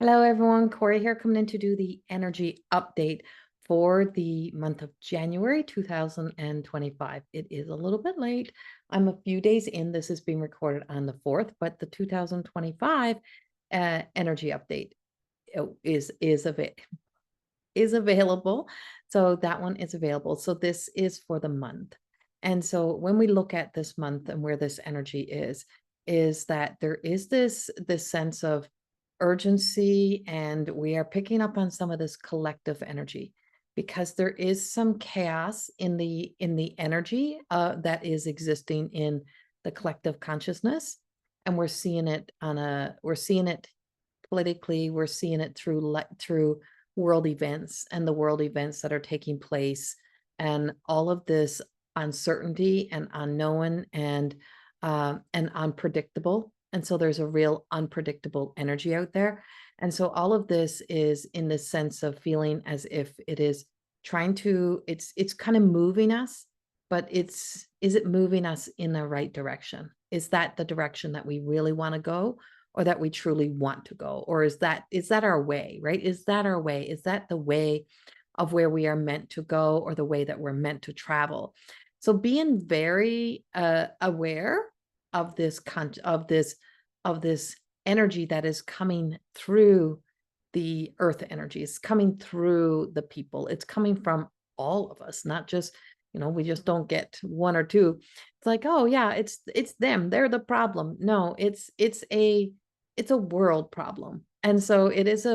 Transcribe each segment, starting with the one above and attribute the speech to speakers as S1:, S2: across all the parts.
S1: Hello, everyone. Corey here, coming in to do the energy update for the month of January 2025. It is a little bit late. I'm a few days in. This is being recorded on the 4th, but the 2025 energy update is available. So that one is available. So this is for the month. And so when we look at this month and where this energy is that there is this sense of urgency, and we are picking up on some of this collective energy because there is some chaos in the energy that is existing in the collective consciousness, and we're seeing it politically, we're seeing it through world events and the world events that are taking place, and all of this uncertainty and unknown and unpredictable. And so there's a real unpredictable energy out there. And so all of this is in the sense of feeling as if it is it's kind of moving us, but is it moving us in the right direction? Is that the direction that we really want to go, or that we truly want to go? Or is that our way, right? Is that our way? Is that the way of where we are meant to go, or the way that we're meant to travel? So being very aware of this energy that is coming through the earth energy, is coming through the people. It's coming from all of us, not just, we just don't get one or two. It's like, oh yeah, it's them, they're the problem. No, it's a world problem. And so it's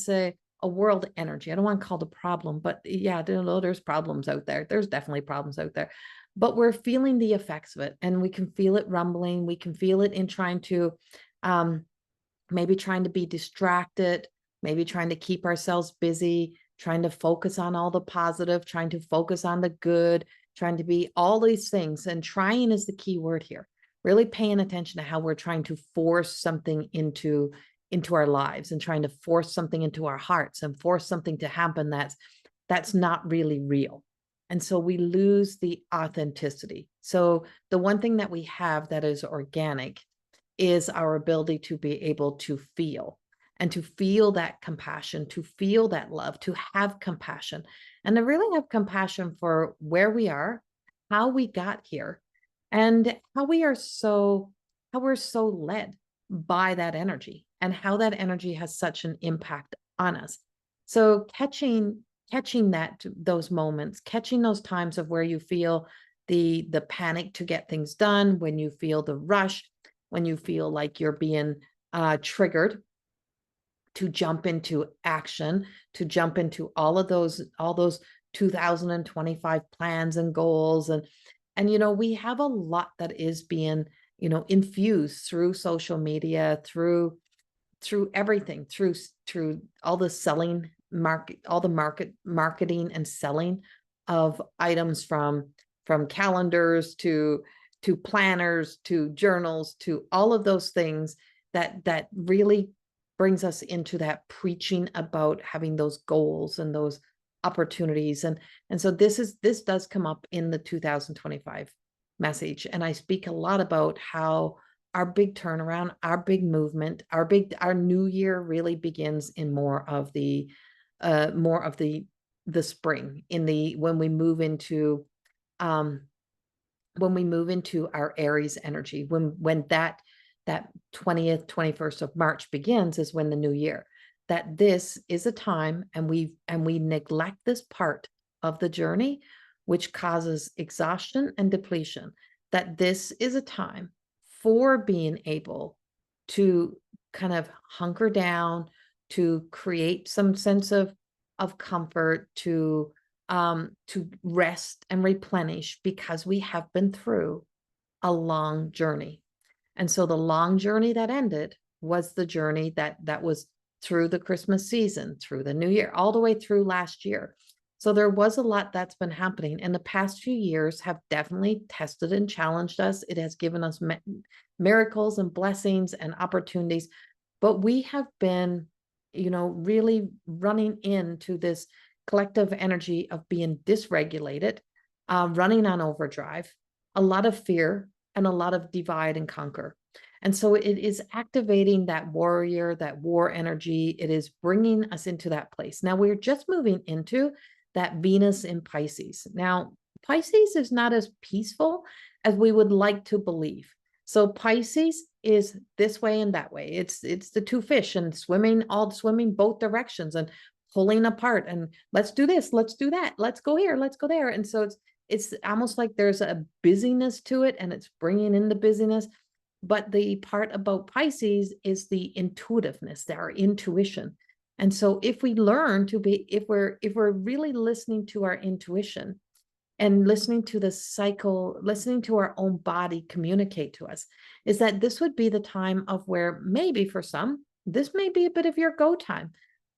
S1: a world energy. I don't want to call it a problem, but yeah, there's problems out there. There's definitely problems out there, but we're feeling the effects of it, and we can feel it rumbling. We can feel it in trying to, maybe trying to be distracted, maybe trying to keep ourselves busy, trying to focus on all the positive, trying to focus on the good, trying to be all these things. And trying is the key word here. Really paying attention to how we're trying to force something into our lives, and trying to force something into our hearts, and force something to happen that's not really real. And so we lose the authenticity. So the one thing that we have that is organic is our ability to be able to feel, and to feel that compassion, to feel that love, to have compassion, and to really have compassion for where we are, how we got here, and how we're so led by that energy, and how that energy has such an impact on us. So catching those moments, catching those times of where you feel the panic to get things done, when you feel the rush, when you feel like you're being triggered to jump into action, to jump into all those 2025 plans and goals. And we have a lot that is being, infused through social media, through everything, through all the selling market, all the marketing and selling of items, from calendars to planners to journals, to all of those things that really brings us into that preaching about having those goals and those opportunities. And so this does come up in the 2025 message. And I speak a lot about how our big turnaround, our big movement, our new year really begins in more of the spring, when we move into our Aries energy, when that 20th, 21st of March begins, is when the new year, that this is a time, and we neglect this part of the journey, which causes exhaustion and depletion, that this is a time for being able to kind of hunker down, to create some sense of comfort, to rest and replenish, because we have been through a long journey. And so the long journey that ended was the journey that was through the Christmas season, through the new year, all the way through last year. So there was a lot that's been happening, and the past few years have definitely tested and challenged us. It has given us miracles and blessings and opportunities, but we have been, really running into this collective energy of being dysregulated, running on overdrive, a lot of fear, and a lot of divide and conquer. And so it is activating that warrior, that war energy. It is bringing us into that place. Now we're just moving into that Venus in Pisces. Now, Pisces is not as peaceful as we would like to believe. So Pisces is this way and that way. It's the two fish and swimming both directions and pulling apart, and let's do this, let's do that, let's go here, let's go there. And so it's almost like there's a busyness to it, and it's bringing in the busyness. But the part about Pisces is the intuitiveness, our intuition. And so if we learn to be, if we're really listening to our intuition and listening to the cycle, listening to our own body communicate to us, is that this would be the time of where maybe for some, this may be a bit of your go time,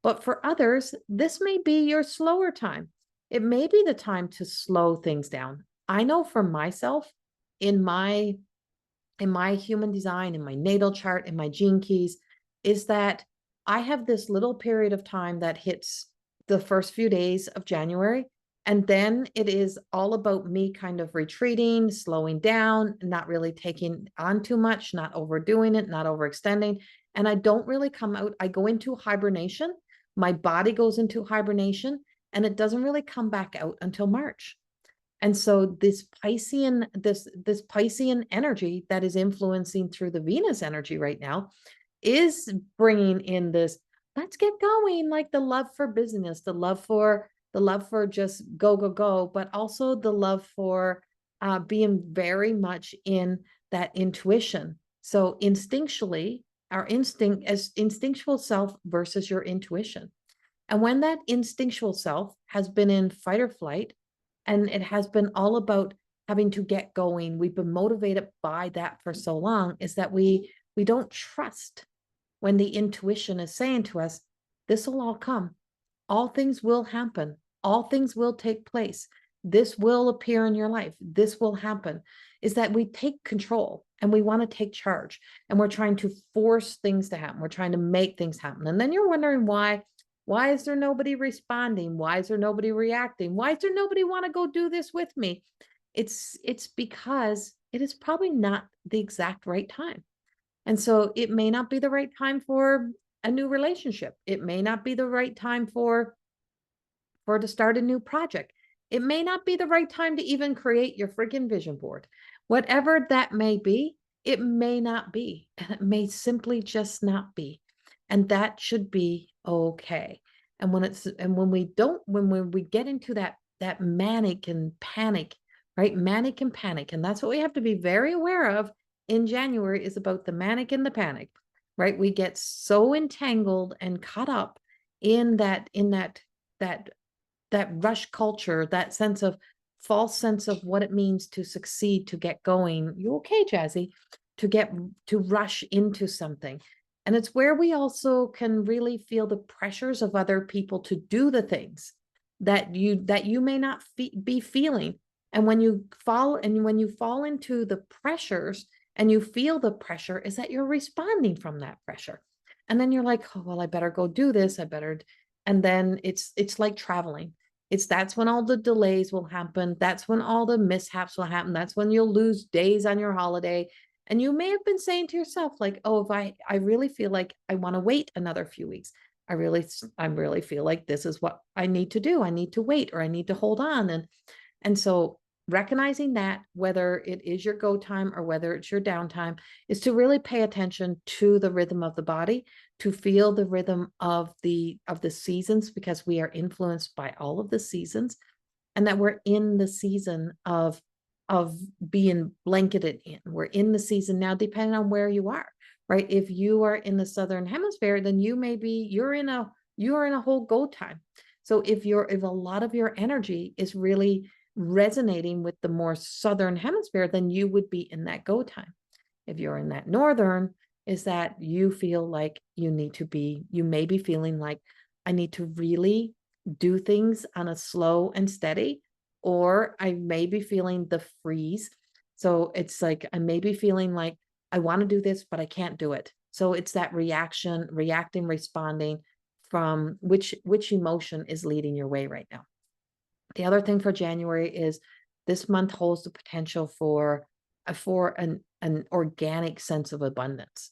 S1: but for others, this may be your slower time. It may be the time to slow things down. I know for myself, in my human design, in my natal chart, in my gene keys, is that I have this little period of time that hits the first few days of January. And then it is all about me kind of retreating, slowing down, not really taking on too much, not overdoing it, not overextending. And I don't really come out. I go into hibernation. My body goes into hibernation, and it doesn't really come back out until March. And so this Piscean, this Piscean energy that is influencing through the Venus energy right now is bringing in this, let's get going, like the love for business, the love for just go, go, go, but also the love for being very much in that intuition. So instinctually, our instinct as instinctual self versus your intuition. And when that instinctual self has been in fight or flight, and it has been all about having to get going, we've been motivated by that for so long, is that we don't trust when the intuition is saying to us, this will all come. All things will happen. All things will take place. This will appear in your life. This will happen. Is that we take control and we want to take charge, and we're trying to force things to happen. We're trying to make things happen. And then you're wondering why is there nobody responding? Why is there nobody reacting? Why is there nobody want to go do this with me? It's because it is probably not the exact right time. And so it may not be the right time for a new relationship. It may not be the right time for to start a new project. It may not be the right time to even create your freaking vision board. Whatever that may be, it may not be. And it may simply just not be. And that should be okay. And when we get into that manic and panic, right? Manic and panic. And that's what we have to be very aware of in January, is about the manic and the panic, right? We get so entangled and caught up in that rush culture, that false sense of what it means to succeed, to get going. You okay, Jazzy? To rush into something. And it's where we also can really feel the pressures of other people to do the things that you may not be feeling. And when you fall into the pressures and you feel the pressure, is that you're responding from that pressure. And then you're like, oh, well, I better go do this. And then it's like traveling. That's when all the delays will happen. That's when all the mishaps will happen. That's when you'll lose days on your holiday. And you may have been saying to yourself, like, oh, if I really feel like I want to wait another few weeks. I really feel like this is what I need to do. I need to wait, or I need to hold on. And so recognizing that, whether it is your go time or whether it's your downtime, is to really pay attention to the rhythm of the body, to feel the rhythm of the seasons, because we are influenced by all of the seasons, and that we're in the season of being blanketed in. We're in the season now, depending on where you are, right? If you are in the Southern Hemisphere, then you're in a whole go time. So if a lot of your energy is really resonating with the more Southern Hemisphere, then you would be in that go time. If you're in that Northern, is that you feel like you may be feeling like, I need to really do things on a slow and steady, or I may be feeling the freeze. So it's like, I may be feeling like I want to do this, but I can't do it. So it's that reacting, responding from which emotion is leading your way right now. The other thing for January is this month holds the potential for an organic sense of abundance.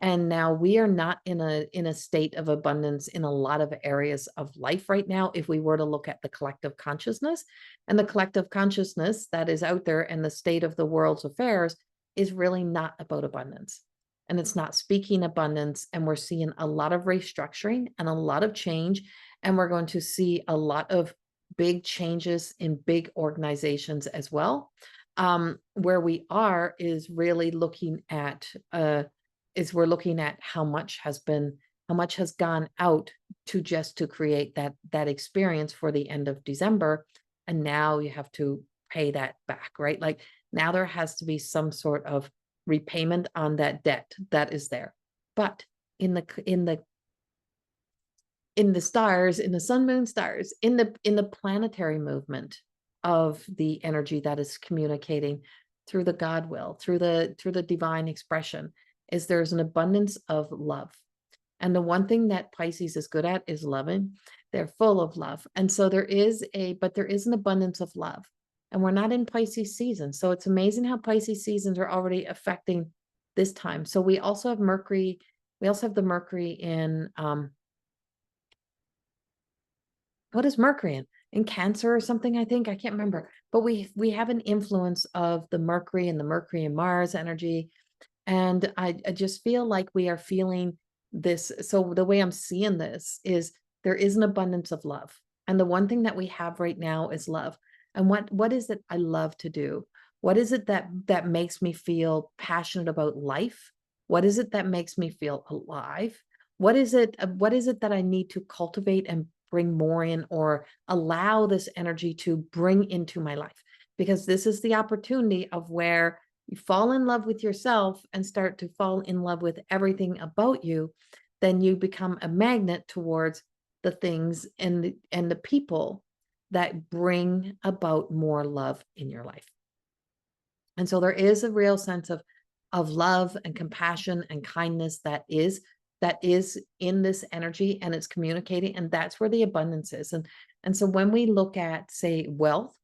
S1: And now we are not in a state of abundance in a lot of areas of life right now. If we were to look at the collective consciousness, and the collective consciousness that is out there and the state of the world's affairs is really not about abundance. And it's not speaking abundance. And we're seeing a lot of restructuring and a lot of change. And we're going to see a lot of big changes in big organizations as well. Where we are is really looking at we're looking at how much has gone out to create that experience for the end of December. And now you have to pay that back, right? Like now there has to be some sort of repayment on that debt that is there. But in the stars, in the sun, moon, stars, in the planetary movement of the energy that is communicating through the God will, through the divine expression, is there's an abundance of love. And the one thing that Pisces is good at is loving. They're full of love. And so there is an abundance of love. And we're not in Pisces season. So it's amazing how Pisces seasons are already affecting this time. So we also have Mercury. We also have the Mercury in, what is Mercury in Cancer or something, I think, I can't remember, but we have an influence of the Mercury and Mars energy. And I just feel like we are feeling this. So the way I'm seeing this is there is an abundance of love. And the one thing that we have right now is love. And what is it I love to do? What is it that makes me feel passionate about life? What is it that makes me feel alive? What is it that I need to cultivate and bring more in, or allow this energy to bring into my life? Because this is the opportunity of where you fall in love with yourself and start to fall in love with everything about you, then you become a magnet towards the things and the people that bring about more love in your life. And so there is a real sense of love and compassion and kindness that is in this energy, and it's communicating, and that's where the abundance is. And so when we look at, say, wealth,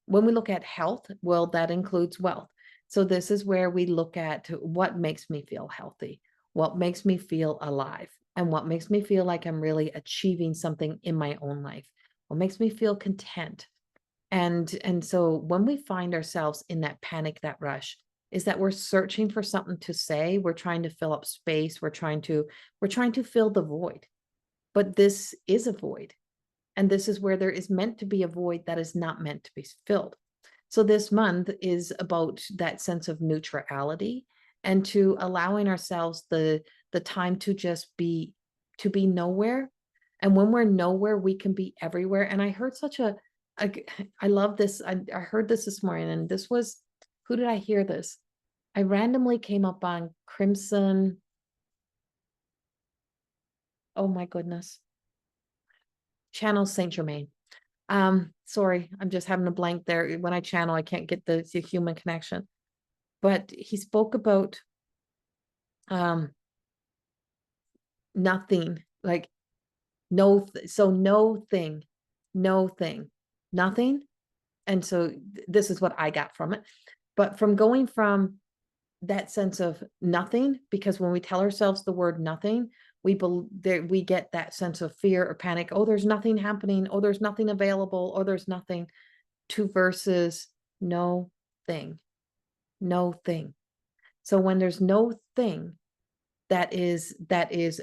S1: when we look at health, well, that includes wealth. So this is where we look at what makes me feel healthy, what makes me feel alive, and what makes me feel like I'm really achieving something in my own life, what makes me feel content. And so when we find ourselves in that panic, that rush, is that we're searching for something to say, we're trying to fill up space, we're trying to fill the void. But this is a void. And this is where there is meant to be a void that is not meant to be filled. So this month is about that sense of neutrality and to allowing ourselves the time to just be nowhere. And when we're nowhere, we can be everywhere. And I heard I love this. I heard this morning, and this was, who did I hear this? I randomly came up on Crimson. Oh my goodness. Channel Saint Germain. Sorry, I'm just having a blank there. When I channel, I can't get the human connection. But he spoke about nothing, like no thing, nothing. And so this is what I got from it. But from going from that sense of nothing, because when we tell ourselves the word nothing, we get that sense of fear or panic. Oh, there's nothing happening. Oh, there's nothing available. Oh, there's nothing. To versus no thing. So when there's no thing that is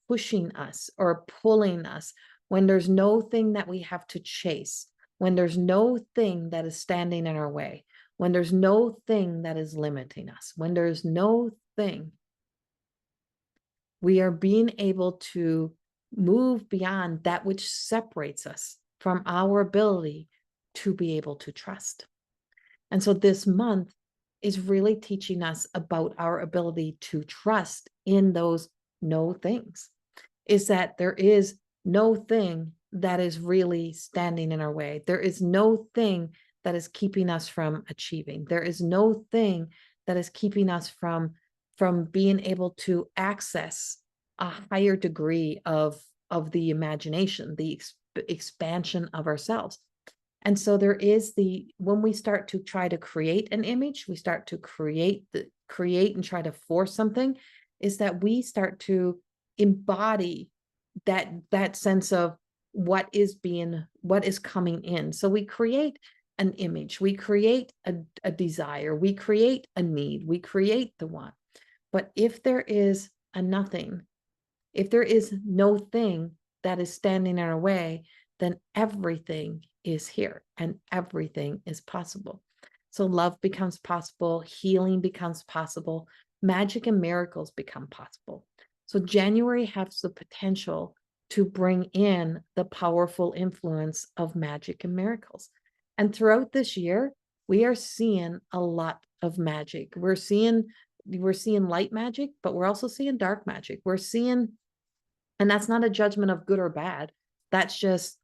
S1: pushing us or pulling us, when there's no thing that we have to chase, when there's no thing that is standing in our way, when there's no thing that is limiting us, when there's no thing, we are being able to move beyond that which separates us from our ability to be able to trust. And so this month is really teaching us about our ability to trust in those no things, is that there is no thing that is really standing in our way. There is no thing that is keeping us from achieving. There is no thing that is keeping us from being able to access a higher degree of the imagination, the expansion of ourselves. And so there is when we start to try to create an image, we start to create and try to force something, is that we start to embody that sense of what is coming in. So we create an image, we create a desire, we create a need, we create the want. But if there is a nothing, if there is no thing that is standing in our way, then everything is here and everything is possible. So love becomes possible, healing becomes possible, magic and miracles become possible. So January has the potential to bring in the powerful influence of magic and miracles. And throughout this year, we are seeing a lot of magic. We're seeing light magic, but we're also seeing dark magic. We're seeing, and that's not a judgment of good or bad. That's just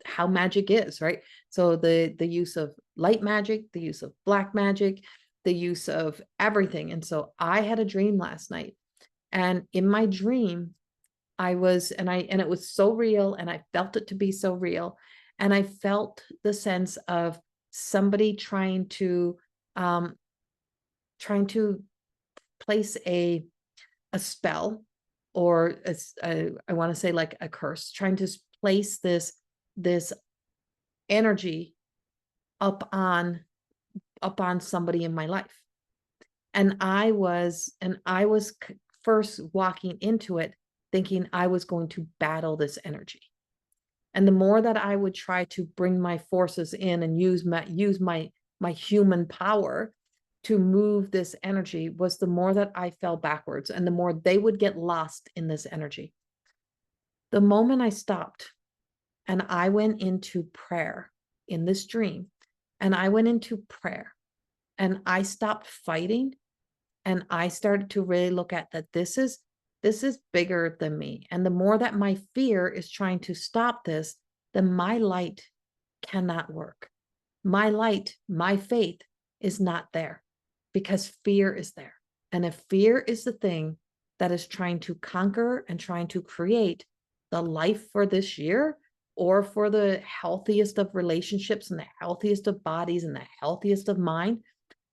S1: how magic is, right? So the use of light magic, the use of black magic, the use of everything. And so I had a dream last night, and in my dream, it was so real, and I felt it to be so real. And I felt the sense of somebody trying to place a spell, or I want to say like a curse, trying to place this energy up on somebody in my life. And I was first walking into it thinking I was going to battle this energy. And the more that I would try to bring my forces in and use my human power to move this energy, was the more that I fell backwards, and the more they would get lost in this energy. The moment I stopped and I went into prayer in this dream, and I went into prayer and I stopped fighting, and I started to really look at that this is bigger than me. And the more that my fear is trying to stop this, then my light cannot work. My light, my faith is not there, because fear is there. And if fear is the thing that is trying to conquer and trying to create the life for this year, or for the healthiest of relationships and the healthiest of bodies and the healthiest of mind,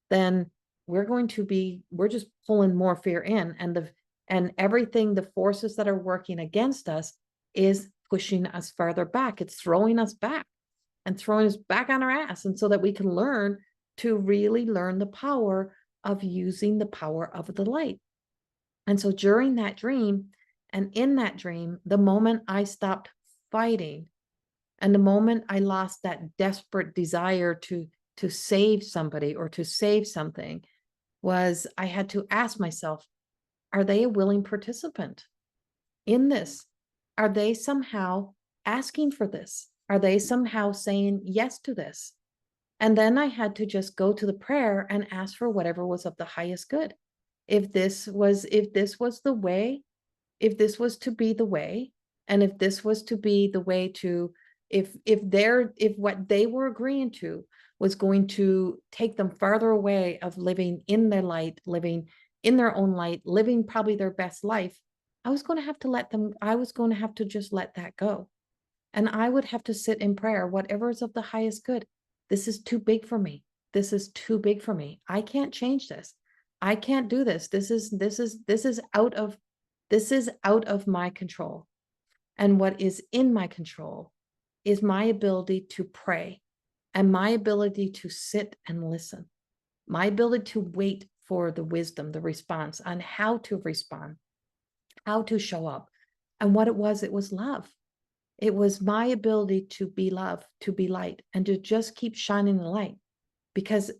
S1: then we're just pulling more fear in, and everything, the forces that are working against us is pushing us farther back. It's throwing us back and throwing us back on our ass. And so that we can learn to really learn the power of using the power of the light. And so during that dream, and in that dream, the moment I stopped fighting, and the moment I lost that desperate desire to save somebody or to save something, was I had to ask myself, are they a willing participant in this? Are they somehow asking for this? Are they somehow saying yes to this? And then I had to just go to the prayer and ask for whatever was of the highest good. If this was the way, if this was to be the way, and if this was to be the way to, if what they were agreeing to was going to take them farther away of living in their light, living in their own light, living probably their best life, I was going to have to just let that go. And I would have to sit in prayer, whatever is of the highest good. This is too big for me. This is too big for me. I can't change this. I can't do this. This is out of my control. And what is in my control is my ability to pray, and my ability to sit and listen, my ability to wait for the wisdom, the response on how to respond, how to show up. And what it was love. It was my ability to be love, to be light, and to just keep shining the light. Because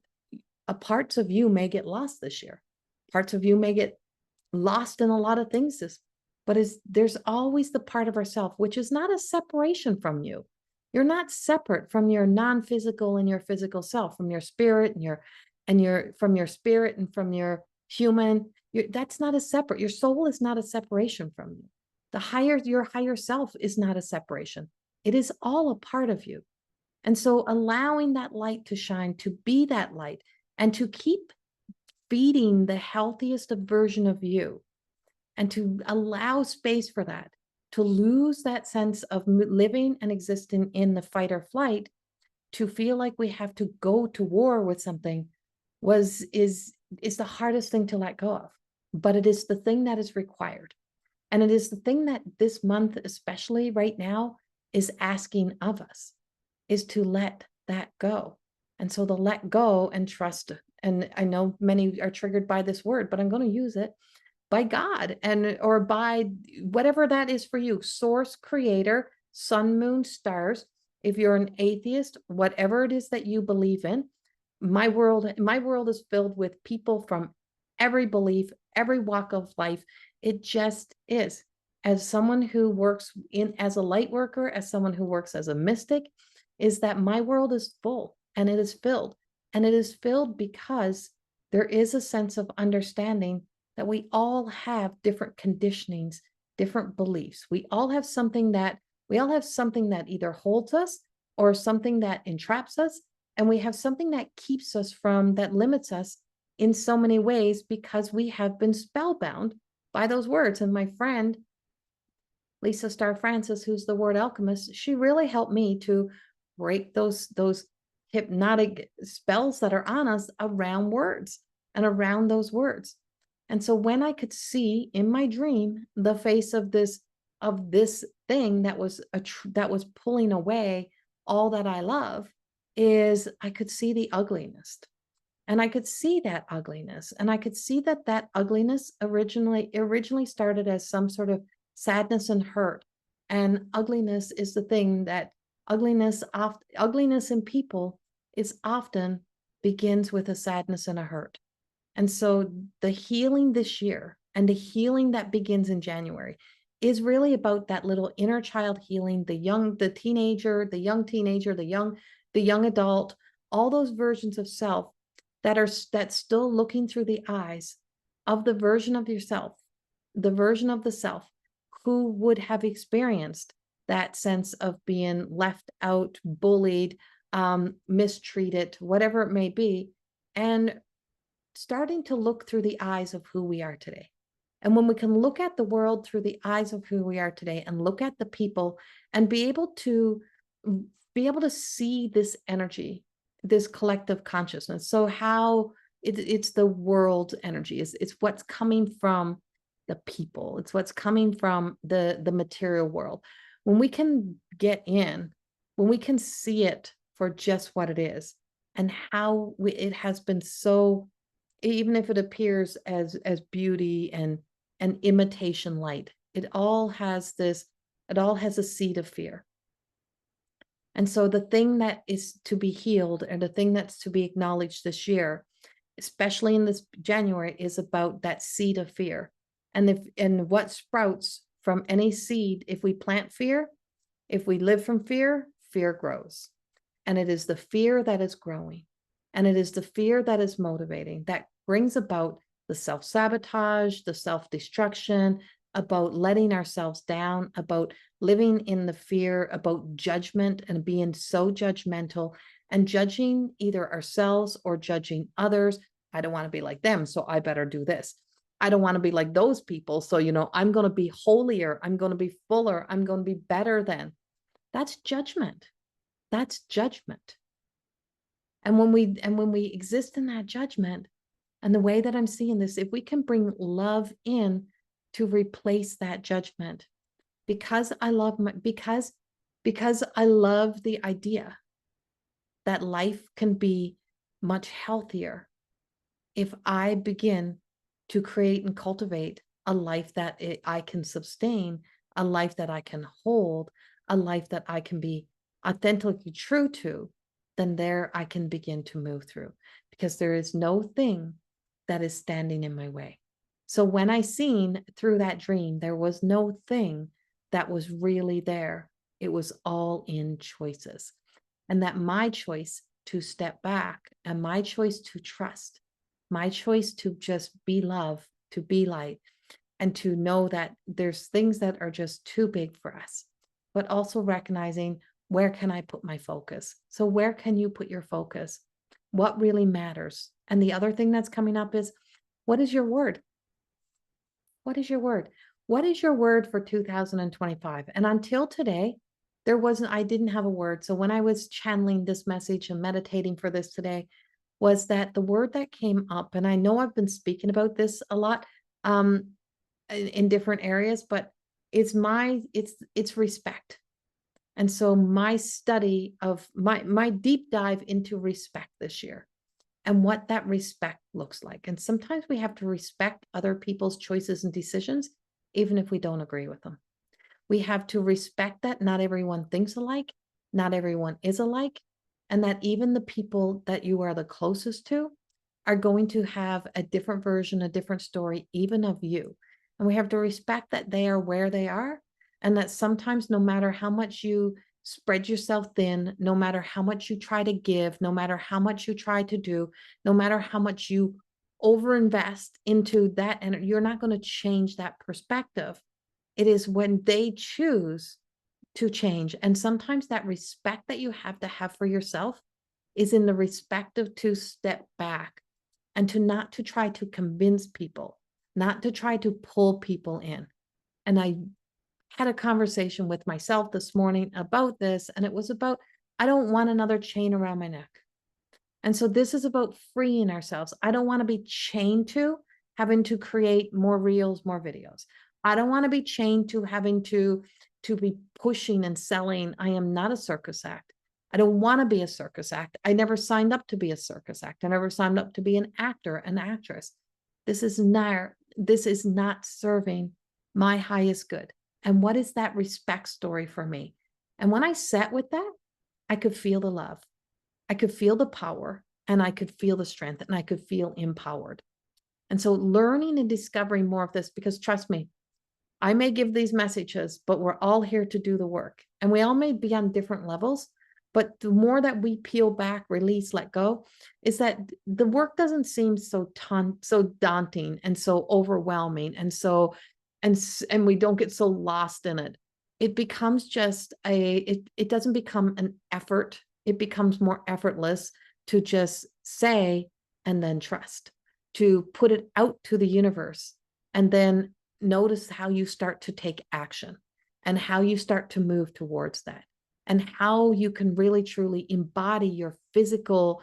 S1: parts of you may get lost this year. Parts of you may get lost in a lot of things but there's always the part of ourself which is not a separation from you. You're not separate from your non-physical and your physical self, from your spirit from your spirit and from your human. That's not a separate. Your soul is not a separation from you. Your higher self is not a separation. It is all a part of you. And so allowing that light to shine, to be that light, and to keep feeding the healthiest version of you, and to allow space for that, to lose that sense of living and existing in the fight or flight, to feel like we have to go to war with something is the hardest thing to let go of. But it is the thing that is required. And it is the thing that this month, especially right now, is asking of us, is to let that go. And so to let go and trust, and I know many are triggered by this word, but I'm going to use it, by God, and or by whatever that is for you, source, creator, sun, moon, stars. If you're an atheist, whatever it is that you believe in, my world is filled with people from every belief, every walk of life. It just is. As someone who works in as a light worker, as someone who works as a mystic, is that my world is full and it is filled. And it is filled because there is a sense of understanding that we all have different conditionings, different beliefs. We all have something that either holds us or something that entraps us. And we have something that keeps us from, that limits us in so many ways, because we have been spellbound by those words. And my friend, Lisa Starr Francis, who's the word alchemist, she really helped me to break those hypnotic spells that are on us around words and around those words. And so when I could see in my dream the face of this thing that was pulling away all that I love, is I could see the ugliness. And I could see that ugliness. And I could see that ugliness originally started as some sort of sadness and hurt. And ugliness is the thing that ugliness in people is often begins with a sadness and a hurt. And so the healing this year, and the healing that begins in January, is really about that little inner child healing, the young teenager, the young adult, all those versions of self that's still looking through the eyes of the version of yourself, the version of the self who would have experienced that sense of being left out, bullied, mistreated, whatever it may be, and starting to look through the eyes of who we are today. And when we can look at the world through the eyes of who we are today, and look at the people, and be able to see this energy, this collective consciousness. So how it's the world energy, it's what's coming from the people, it's what's coming from the material world. When we can get in, when we can see it for just what it is, and how it has been so, even if it appears as beauty and imitation light, it all has a seed of fear. And so the thing that is to be healed, and the thing that's to be acknowledged this year, especially in this January, is about that seed of fear. And what sprouts from any seed, if we plant fear, if we live from fear, fear grows. And it is the fear that is growing. And it is the fear that is motivating, that brings about the self-sabotage, the self-destruction, about letting ourselves down, about living in the fear, about judgment and being so judgmental and judging either ourselves or judging others. I don't want to be like them, so I better do this. I don't want to be like those people, so, I'm going to be holier, I'm going to be fuller, I'm going to be better than. That's judgment. That's judgment. And when we exist in that judgment, and the way that I'm seeing this, if we can bring love in to replace that judgment, because I love the idea that life can be much healthier if I begin to create and cultivate a life that I can sustain, a life that I can hold, a life that I can be authentically true to, then there I can begin to move through, because there is no thing that is standing in my way. So when I seen through that dream, there was no thing that was really there. It was all in choices. And that my choice to step back, and my choice to trust, my choice to just be love, to be light, and to know that there's things that are just too big for us, but also recognizing, where can I put my focus? So where can you put your focus? What really matters? And the other thing that's coming up is, what is your word? What is your word? what is your word for 2025? And until today, I didn't have a word. So when I was channeling this message and meditating for this today, was that the word that came up, and I know I've been speaking about this a lot in different areas, but it's respect. And so my study of my deep dive into respect this year and what that respect looks like. And sometimes we have to respect other people's choices and decisions, even if we don't agree with them. We have to respect that not everyone thinks alike, not everyone is alike, and that even the people that you are the closest to are going to have a different version, a different story, even of you. And we have to respect that they are where they are, and that sometimes no matter how much you spread yourself thin, no matter how much you try to give, no matter how much you try to do, no matter how much you overinvest into that, and you're not going to change that perspective. It is when they choose to change. And sometimes that respect that you have to have for yourself is in the respect of to step back and to not to try to convince people, not to try to pull people in. And I had a conversation with myself this morning about this, and it was about, I don't want another chain around my neck. And so this is about freeing ourselves. I don't want to be chained to having to create more reels, more videos. I don't want to be chained to having to be pushing and selling. I am not a circus act. I don't want to be a circus act. I never signed up to be a circus act. I never signed up to be an actor, an actress. This is not serving my highest good. And what is that respect story for me? And when I sat with that, I could feel the love. I could feel the power, and I could feel the strength, and I could feel empowered. And so learning and discovering more of this, because trust me, I may give these messages, but we're all here to do the work. And we all may be on different levels, but the more that we peel back, release, let go, is that the work doesn't seem so daunting and so overwhelming. And we don't get so lost in it. It becomes just it doesn't become an effort. It becomes more effortless to just say and then trust, to put it out to the universe, and then notice how you start to take action and how you start to move towards that, and how you can really truly embody your physical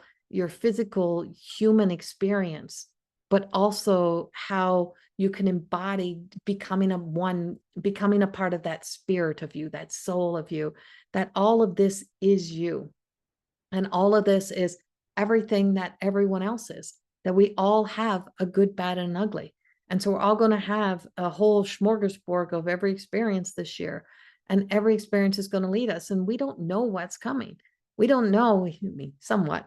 S1: human experience, but also how you can embody becoming a part of that spirit of you, that soul of you, that all of this is you. And all of this is everything that everyone else is, that we all have a good, bad, and ugly. And so we're all going to have a whole smorgasbord of every experience this year. And every experience is going to lead us. And we don't know what's coming. We don't know, I mean, somewhat,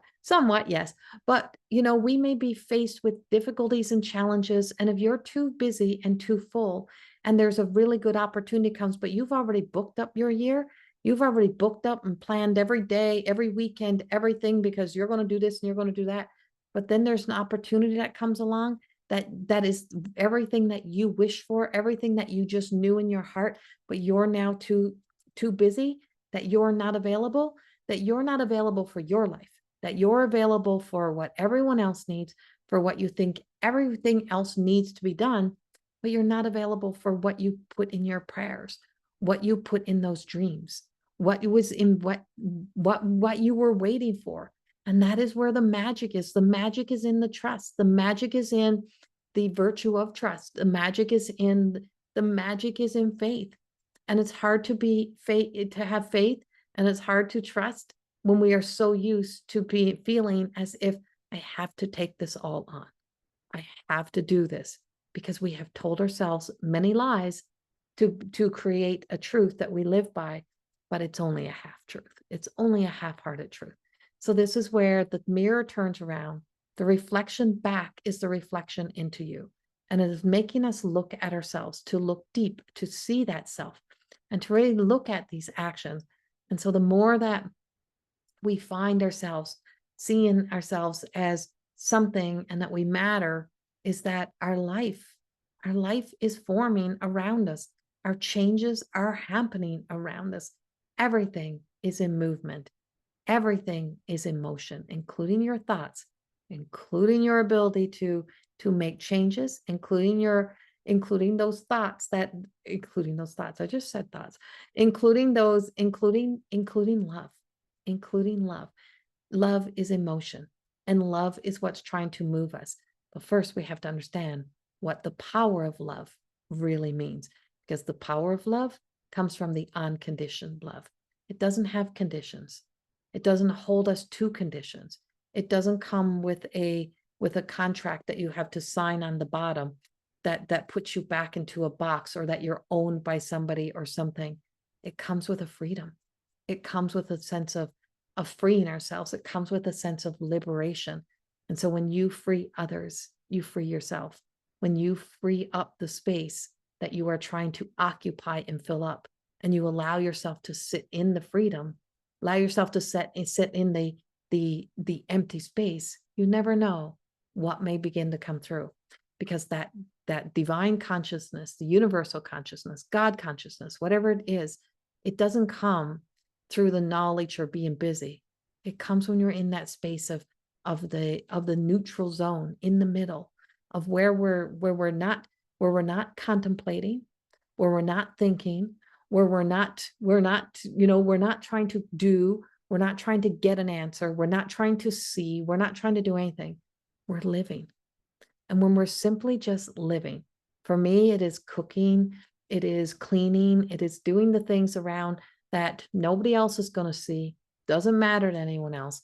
S1: yes. But, we may be faced with difficulties and challenges. And if you're too busy and too full, and there's a really good opportunity comes, but you've already booked up your year, you've already booked up and planned every day, every weekend, everything, because you're going to do this and you're going to do that. But then there's an opportunity that comes along that is everything that you wish for, everything that you just knew in your heart, but you're now too busy, that you're not available for your life, that you're available for what everyone else needs, for what you think everything else needs to be done, but you're not available for what you put in your prayers, what you put in those dreams, what was in what you were waiting for. And that is where the magic is. The magic is in the trust. The magic is in the virtue of trust. The magic is in faith. And it's hard to have faith, and it's hard to trust when we are so used to feeling as if I have to take this all on. I have to do this, because we have told ourselves many lies to create a truth that we live by, but it's only a half truth. It's only a half-hearted truth. So this is where the mirror turns around. The reflection back is the reflection into you. And it is making us look at ourselves, to look deep, to see that self, and to really look at these actions. And so the more that we find ourselves seeing ourselves as something and that we matter, is that our life is forming around us. Our changes are happening around us. Everything is in movement. Everything is in motion, including your thoughts, including your ability to make changes, including your including those thoughts I just said thoughts, including love, including love. Love is emotion, and love is what's trying to move us. But first, we have to understand what the power of love really means, because the power of love comes from the unconditioned love. It doesn't have conditions. It doesn't hold us to conditions. It doesn't come with a contract that you have to sign on the bottom that puts you back into a box, or that you're owned by somebody or something. It comes with a freedom. It comes with a sense of freeing ourselves. It comes with a sense of liberation. And so when you free others, you free yourself. When you free up the space that you are trying to occupy and fill up, and you allow yourself to sit in the freedom, allow yourself to sit in the empty space, you never know what may begin to come through, because that divine consciousness, the universal consciousness, God consciousness, whatever it is, it doesn't come through the knowledge or being busy. It comes when you're in that space of the neutral zone, in the middle of where we're not contemplating, where we're not thinking, where we're not trying to do, we're not trying to get an answer, we're not trying to see, we're not trying to do anything. We're living. And when we're simply just living, for me, it is cooking, it is cleaning, it is doing the things around that nobody else is going to see, doesn't matter to anyone else,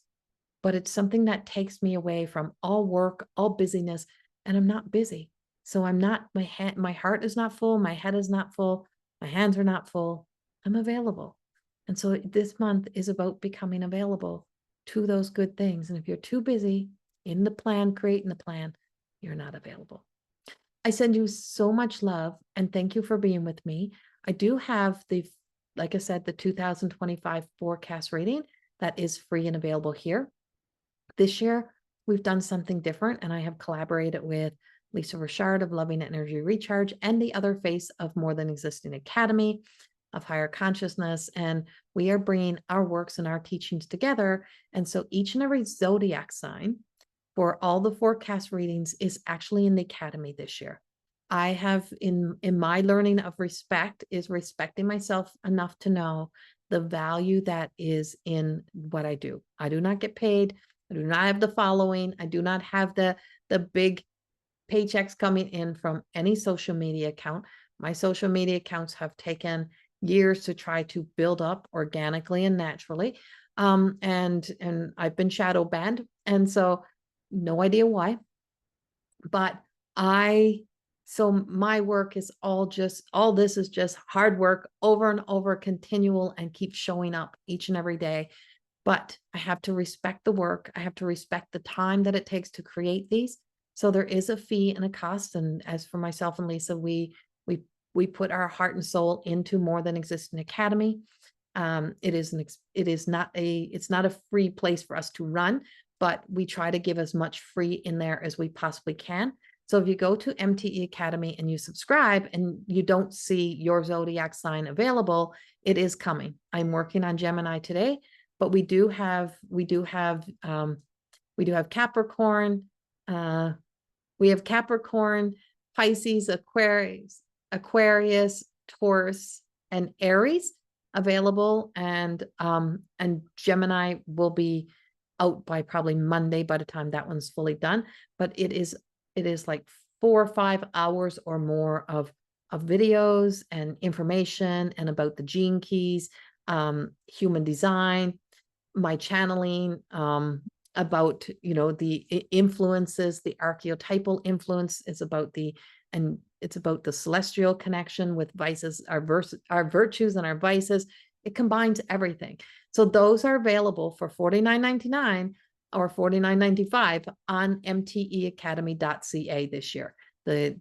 S1: but it's something that takes me away from all work, all busyness, and I'm not busy. So I'm not, my heart is not full, my head is not full, my hands are not full, I'm available. And so this month is about becoming available to those good things. And if you're too busy in the plan, creating the plan, you're not available. I send you so much love, and thank you for being with me. I do have like I said, the 2025 forecast reading that is free and available here. This year, we've done something different, and I have collaborated with Lisa Richard of Loving Energy Recharge and the other face of More Than Existing Academy of Higher Consciousness. And we are bringing our works and our teachings together. And so each and every zodiac sign for all the forecast readings is actually in the Academy this year. I have, in my learning of respect, is respecting myself enough to know the value that is in what I do. I do not get paid. I do not have the following. I do not have the big paychecks coming in from any social media account. My social media accounts have taken years to try to build up organically and naturally. And I've been shadow banned. And so no idea why, but so my work is all this is just hard work over and over, continual, and keep showing up each and every day. But I have to respect the work. I have to respect the time that it takes to create these. So there is a fee and a cost. And as for myself and Lisa, we put our heart and soul into More Than Existing Academy. It's not a free place for us to run, but we try to give as much free in there as we possibly can. So if you go to MTE Academy and you subscribe and you don't see your zodiac sign available, it is coming. I'm working on Gemini today, but we do have Capricorn. We have Capricorn, Pisces, Aquarius, Taurus, and Aries available, and Gemini will be out by probably Monday by the time that one's fully done. But it is like 4 or 5 hours or more of videos and information, and about the gene keys, human design, my channeling, about the influences, the archetypal influence is about it's about the celestial connection with vices, our virtues and our vices. It combines everything. So those are available for $49.99 or $49.95 on mteacademy.ca this year. The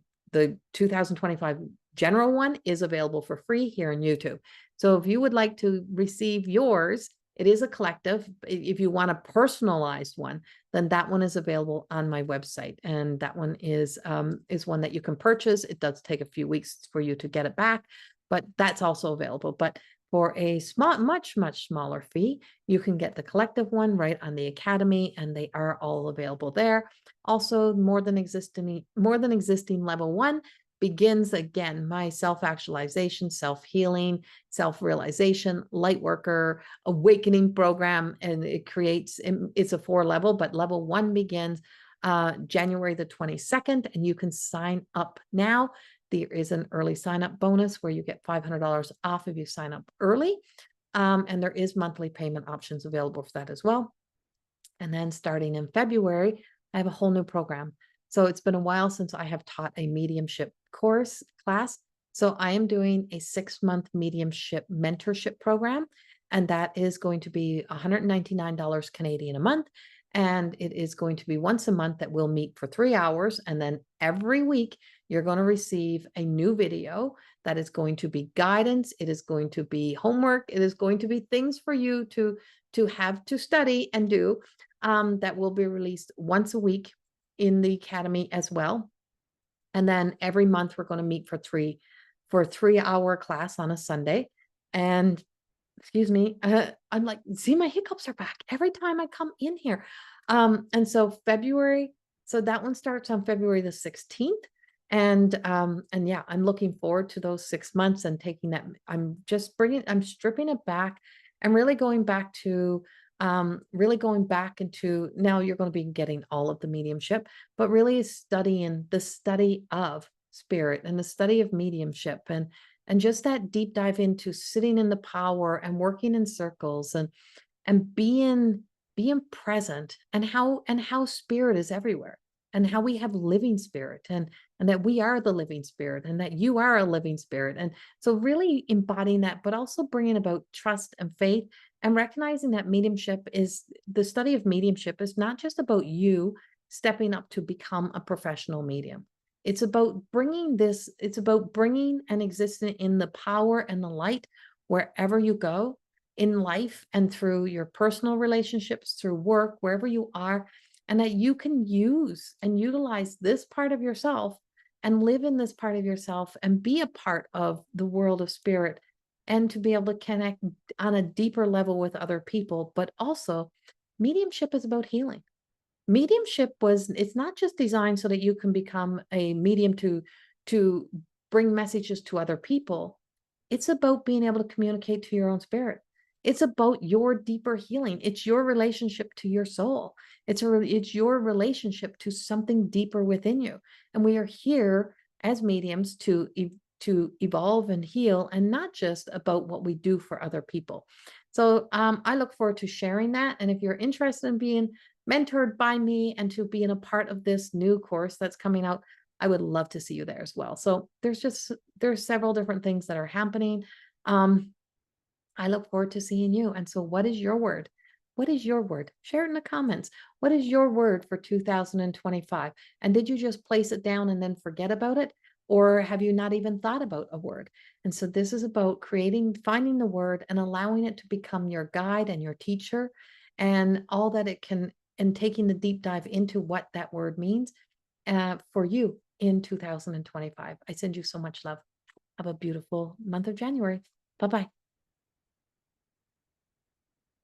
S1: 2025 general one is available for free here on YouTube. So if you would like to receive yours, it is a collective. If you want a personalized one, then that one is available on my website. And that one is one that you can purchase. It does take a few weeks for you to get it back, but that's also available. But for a much smaller fee, you can get the collective one right on the Academy, and they are all available there. Also, More Than Existing Level 1 begins again my self-actualization, self-healing, self-realization, light worker, awakening program. And it's a 4-level, but level 1 begins January the 22nd, and you can sign up now. There is an early sign up bonus where you get $500 off if you sign up early. And there is monthly payment options available for that as well. And then starting in February, I have a whole new program. So it's been a while since I have taught a mediumship class. So I am doing a 6-month mediumship mentorship program, and that is going to be $199 Canadian a month. And it is going to be once a month that we'll meet for 3 hours. And then every week you're going to receive a new video that is going to be guidance. It is going to be homework. It is going to be things for you to have to study and do, that will be released once a week in the academy as well. And then every month we're going to meet for a 3-hour class on a Sunday. And excuse me, I'm like, see, my hiccups are back every time I come in here. And so that one starts on February the 16th. And yeah, I'm looking forward to those 6 months and taking that. I'm stripping it back and really going back into, now you're going to be getting all of the mediumship, but really studying the study of spirit and the study of mediumship, and just that deep dive into sitting in the power and working in circles and being present, and how spirit is everywhere, and how we have living spirit, and that we are the living spirit, and that you are a living spirit. And so really embodying that, but also bringing about trust and faith, and recognizing that the study of mediumship is not just about you stepping up to become a professional medium. It's about bringing and existing in the power and the light wherever you go in life, and through your personal relationships, through work, wherever you are, and that you can use and utilize this part of yourself and live in this part of yourself and be a part of the world of spirit, and to be able to connect on a deeper level with other people. But also, mediumship is about healing. It's not just designed so that you can become a medium to bring messages to other people. It's about being able to communicate to your own spirit. It's about your deeper healing. It's your relationship to your soul. It's your relationship to something deeper within you. And we are here as mediums to evolve and heal, and not just about what we do for other people. So I look forward to sharing that. And if you're interested in being mentored by me and to being a part of this new course that's coming out, I would love to see you there as well. So there's several different things that are happening. I look forward to seeing you. And so what is your word? What is your word? Share it in the comments. What is your word for 2025? And did you just place it down and then forget about it? Or have you not even thought about a word? And so this is about finding the word and allowing it to become your guide and your teacher, and all that it can, and taking the deep dive into what that word means for you in 2025. I send you so much love. Have a beautiful month of January. Bye-bye.